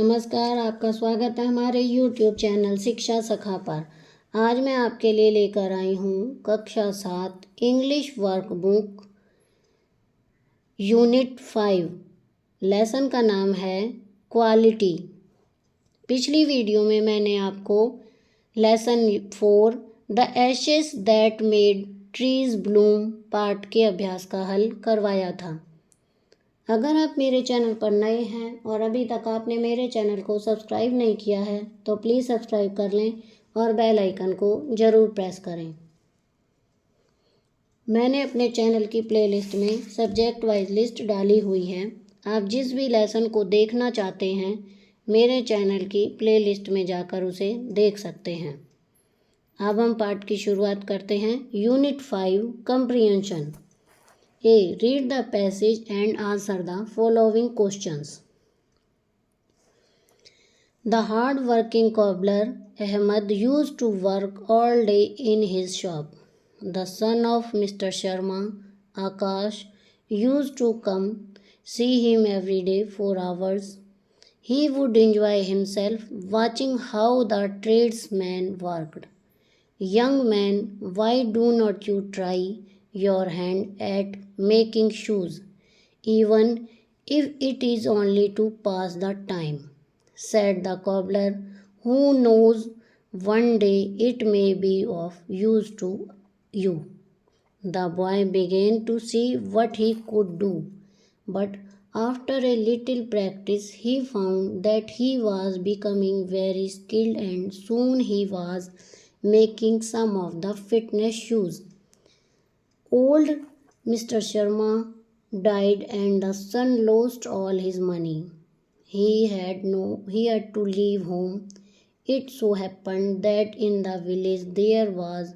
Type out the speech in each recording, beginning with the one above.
नमस्कार, आपका स्वागत है हमारे YouTube चैनल शिक्षा सखा पर। आज मैं आपके लिए लेकर आई हूँ कक्षा 7 इंग्लिश वर्कबुक यूनिट 5। लेसन का नाम है क्वालिटी। पिछली वीडियो में मैंने आपको lesson 4 the ashes that made trees Bloom part के अभ्यास का हल करवाया था। अगर आप मेरे चैनल पर नए हैं और अभी तक आपने मेरे चैनल को सब्सक्राइब नहीं किया है तो प्लीज़ सब्सक्राइब कर लें और बेल आइकन को ज़रूर प्रेस करें। मैंने अपने चैनल की प्लेलिस्ट में सब्जेक्ट वाइज लिस्ट डाली हुई है। आप जिस भी लेसन को देखना चाहते हैं मेरे चैनल की प्लेलिस्ट में जाकर उसे देख सकते हैं। अब हम पाठ की शुरुआत करते हैं। Unit 5 comprehension. A. Read the passage and answer the following questions. The hard-working cobbler Ahmed used to work all day in his shop. The son of Mr. Sharma, Akash, used to come see him every day for hours. He would enjoy himself watching how the tradesmen worked. Young man, why do not you try your hand at making shoes, even if it is only to pass the time, said the cobbler. Who knows, one day it may be of use to you. The boy began to see what he could do, but after a little practice he found that he was becoming very skilled, and soon he was making some of the fitness shoes. Old Mr. Sharma died and the son lost all his money. He had to leave home. It so happened that in the village there was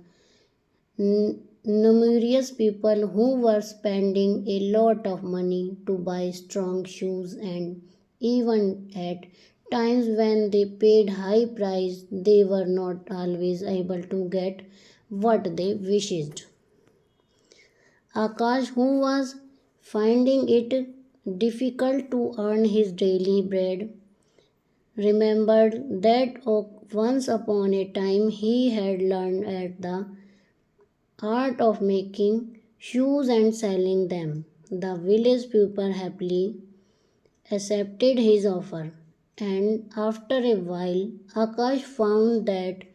numerous people who were spending a lot of money to buy strong shoes, and even at times when they paid high price they were not always able to get what they wished. Akash, who was finding it difficult to earn his daily bread, remembered that once upon a time he had learned at the art of making shoes and selling them. The village people happily accepted his offer, and after a while Akash found that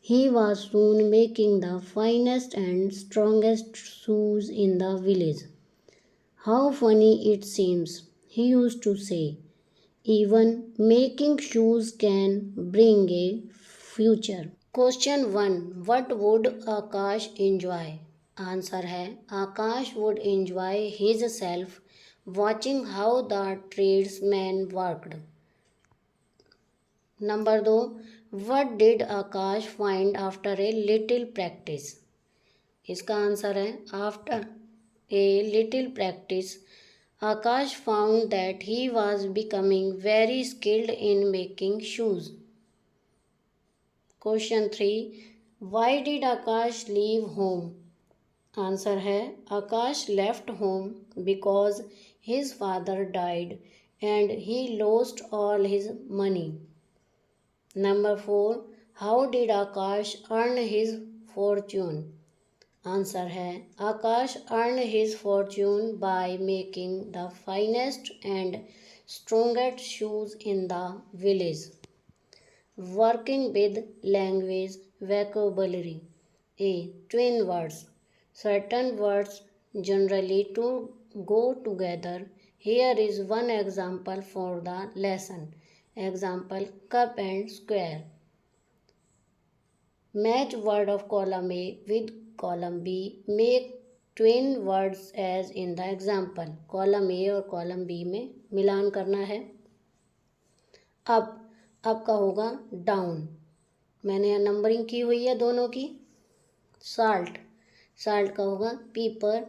he was soon making the finest and strongest shoes in the village. How funny it seems, he used to say. Even making shoes can bring a future. Question 1. What would Akash enjoy? Answer है Akash would enjoy himself watching how the tradesmen worked. Number 2. What did Akash find after a little practice? इसका answer है after a little practice Akash found that he was becoming very skilled in making shoes. Question 3. Why did Akash leave home? Answer है Akash left home because his father died and he lost all his money. Number 4. How did Akash earn his fortune? Answer है Akash earned his fortune by making the finest and strongest shoes in the village. Working with language vocabulary. A. Twin words. Certain words generally go together. Here is one example for the lesson. Example, cup and square. Match word of column A with column B. Make twin words as in the example. Column A और column B में मिलान करना है। अब का होगा down. मैंने यहाँ numbering की हुई है दोनों की। साल्ट का होगा पीपर।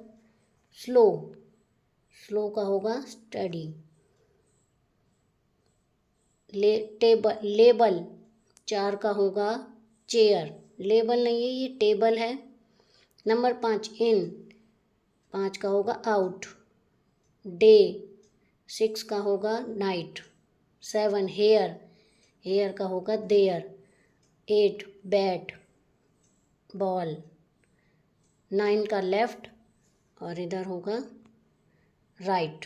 स्लो का होगा स्टडी। लेबल 4 का होगा चेयर। लेबल नहीं है, ये टेबल है। नंबर 5 इन, 5 का होगा आउट। डे 6 का होगा नाइट। 7 हेयर, हेयर का होगा देयर। 8 bat, ball. 9 का लेफ्ट और इधर होगा राइट।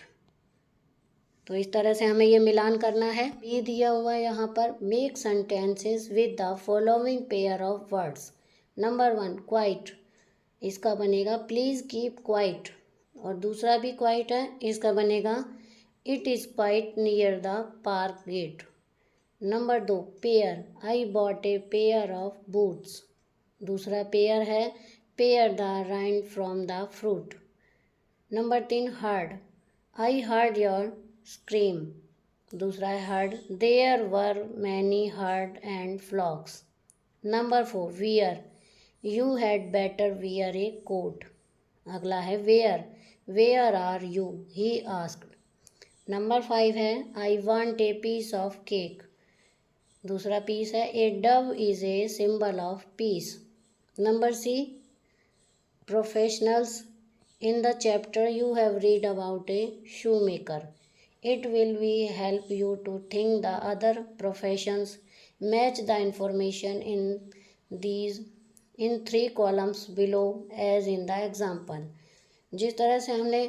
तो इस तरह से हमें ये मिलान करना है। बी दिया हुआ है यहाँ पर, make sentences with the following pair of words. Number 1 quite, इसका बनेगा प्लीज़ कीप क्वाइट, और दूसरा भी क्वाइट है, इसका बनेगा it is quite near the park gate. Number 2 pair, I bought a pair of boots, दूसरा पेयर है pare the rind from the fruit. Number 3 heard, I heard your scream, दूसरा है herd, there were many herd and flocks. Number 4 wear, you had better wear a coat, अगला है where are you, he asked. Number 5 है I want a piece of cake, दूसरा piece है a dove is a symbol of peace. Number C professionals, in the chapter you have read about a shoemaker. It will be help you to think the other professions. Match the information in these in 3 columns below as in the example. जिस तरह से हमने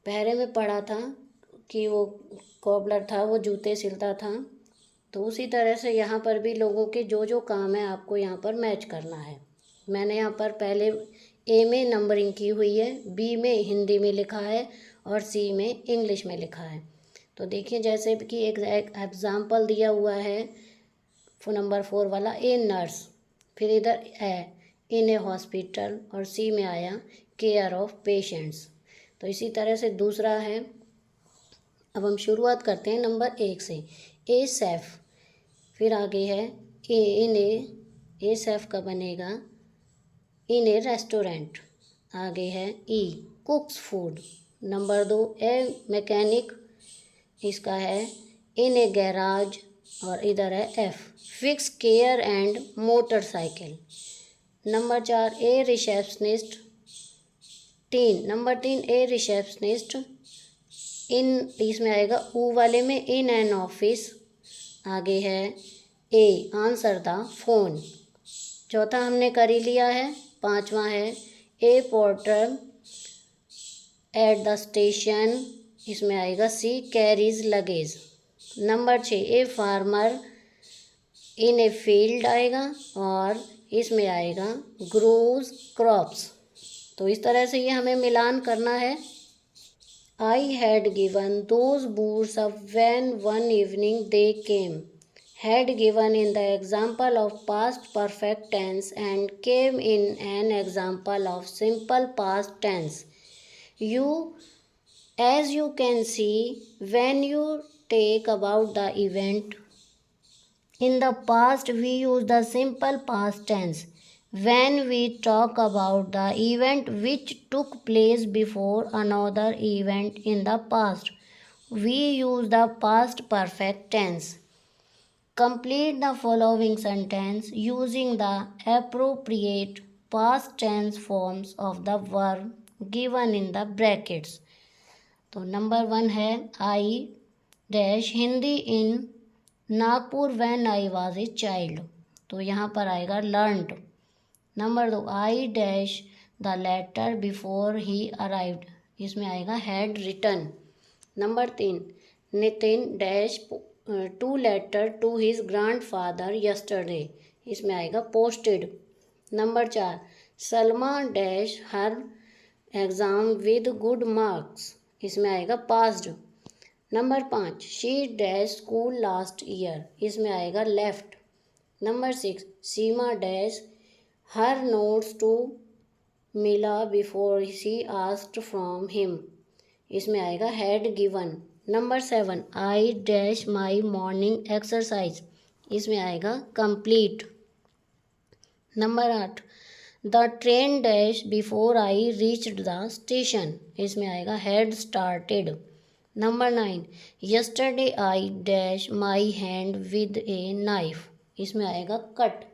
पहले में पढ़ा था कि वो कॉबलर था, वो जूते सिलता था, तो उसी तरह से यहाँ पर भी लोगों के जो जो काम है आपको यहाँ पर मैच करना है। मैंने यहाँ पर पहले ए में नंबरिंग की हुई है, बी में हिंदी में लिखा है और सी में इंग्लिश में लिखा है। तो देखिए जैसे कि एक एग्जाम्पल दिया हुआ है नंबर 4 वाला, ए नर्स, फिर इधर है इन ए हॉस्पिटल, और सी में आया केयर ऑफ पेशेंट्स। तो इसी तरह से दूसरा है, अब हम शुरुआत करते हैं नंबर 1 से। ए सेफ, फिर आगे है ए सेफ का बनेगा इन ए रेस्टोरेंट, आगे है he cooks food. Number 2 a mechanic, इसका है इन ए गैराज, और इधर है F fix care and motorcycle. Number 4 a receptionist, number 3 a receptionist in, इसमें आएगा ऊ वाले में इन एन ऑफिस, आगे है ए आंसर द फोन। चौथा हमने कर ही लिया है। पांचवा है a porter at the station, इसमें आएगा C carries luggage. Number 6 a farmer in a field आएगा, और इसमें आएगा ग्रोज क्रॉप्स। तो इस तरह से ये हमें मिलान करना है। I had given those boots up when one evening they came, had given in the example of past perfect tense and came in an example of simple past tense. As you can see, when you take about the event in the past, we use the simple past tense. When we talk about the event which took place before another event in the past, we use the past perfect tense. Complete the following sentence using the appropriate past tense forms of the verb given in the brackets. तो number 1 है I dash Hindi in Nagpur when I was a child, तो यहाँ पर आएगा learned. Number 2 I dash the letter before he arrived, इसमें आएगा had written. Number 3 Nitin dash to letter to his grandfather yesterday, इसमें आएगा posted. Number 4 Salma dash her exam with good marks, इसमें आएगा passed. Number 5 she dash school last year, इसमें आएगा left. Number 6 Seema dash her notes to Mila before she asked from him, इसमें आएगा had given. Number 7 I dash my morning exercise, इसमें आएगा complete. Number 8 the train dash before I reached the station, इसमें आएगा had started. Number 9 yesterday I dash my hand with a knife, इसमें आएगा cut.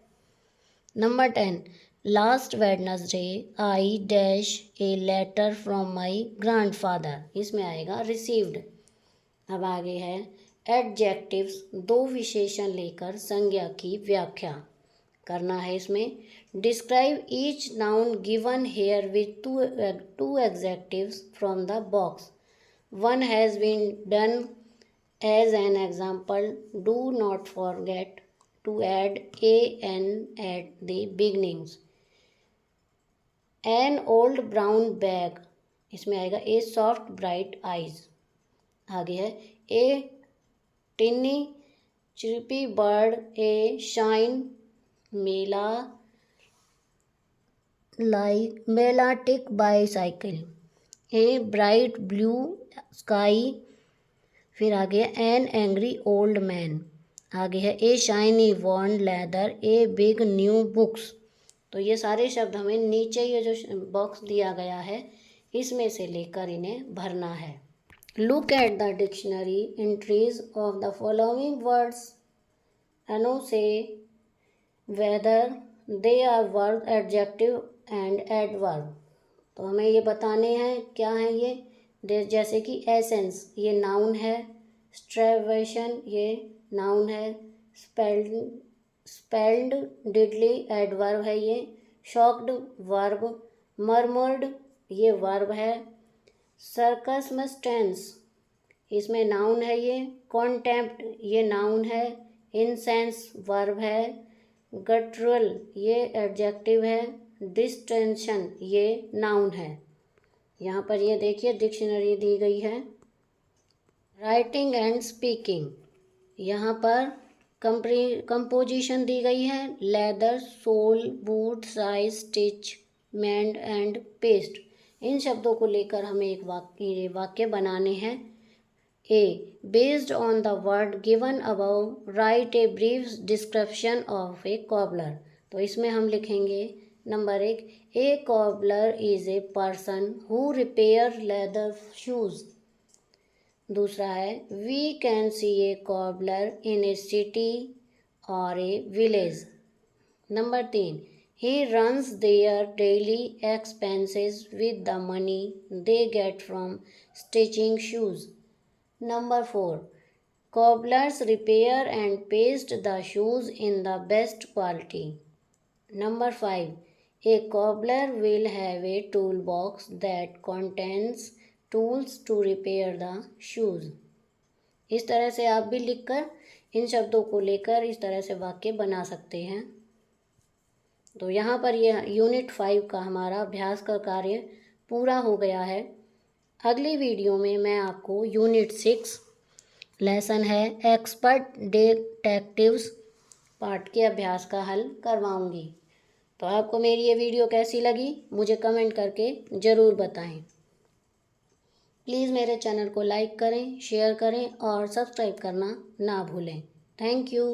Number 10 last Wednesday I dash a letter from my grandfather, इसमें आएगा received. अब आगे है adjectives, दो विशेषण लेकर संज्ञा की व्याख्या करना है। इसमें describe each noun given here with two adjectives from the box. One has been done as an example. Do not forget to add an at the beginnings. An old brown bag, इसमें आएगा a soft bright eyes। आगे है a tiny chirpy bird, a shine melodic bicycle, a bright blue sky। फिर आगे an angry old man। आगे है a shiny wand leather, a big new books. तो ये सारे शब्द हमें नीचे ये जो बॉक्स दिया गया है इसमें से लेकर इन्हें भरना है। Look at the dictionary entries of the following words and say whether they are verb, adjective and adverb. तो हमें ये बताने हैं क्या है ये, जैसे कि एसेंस ये नाउन है, स्ट्रेवेशन ये नाउन है, स्पेल्ड डिडली एडवर्ब है ये, शॉक्ड वर्ब, मर्मर्ड ये वर्ब है, सर्कमस्टेंस इसमें नाउन है ये, कॉन्टेम्प्ट ये नाउन है, इंसेंस वर्ब है, गटरल ये एडजेक्टिव है, डिस्टेंशन ये नाउन है। यहाँ पर ये देखिए डिक्शनरी दी गई है। राइटिंग एंड स्पीकिंग, यहाँ पर कंपोजिशन दी गई है। Leather, sole, boot, size, stitch, mend and paste. इन शब्दों को लेकर हमें एक वाक्य बनाने हैं। A based on the word given above write a brief description of a cobbler. तो इसमें हम लिखेंगे number 1, a cobbler is a person who repair leather shoes. दूसरा है we can see a cobbler in a city और a village. Number 3, he runs their daily expenses with the money they get from stitching shoes. Number 4, cobblers repair and paste the shoes in the best quality. Number 5, a cobbler will have a toolbox that contains tools to repair the shoes. इस तरह से आप भी लिखकर इन शब्दों को लेकर इस तरह से वाक्य बना सकते हैं। तो यहाँ पर यह यूनिट 5 का हमारा अभ्यास का कार्य पूरा हो गया है। अगली वीडियो में मैं आपको यूनिट 6 लेसन है एक्सपर्ट डिटेक्टिव्स पार्ट के अभ्यास का हल करवाऊँगी। तो आपको मेरी ये वीडियो कैसी लगी मुझे कमेंट करके ज़रूर बताएं। प्लीज़ मेरे चैनल को लाइक करें, शेयर करें और सब्सक्राइब करना ना भूलें। Thank you.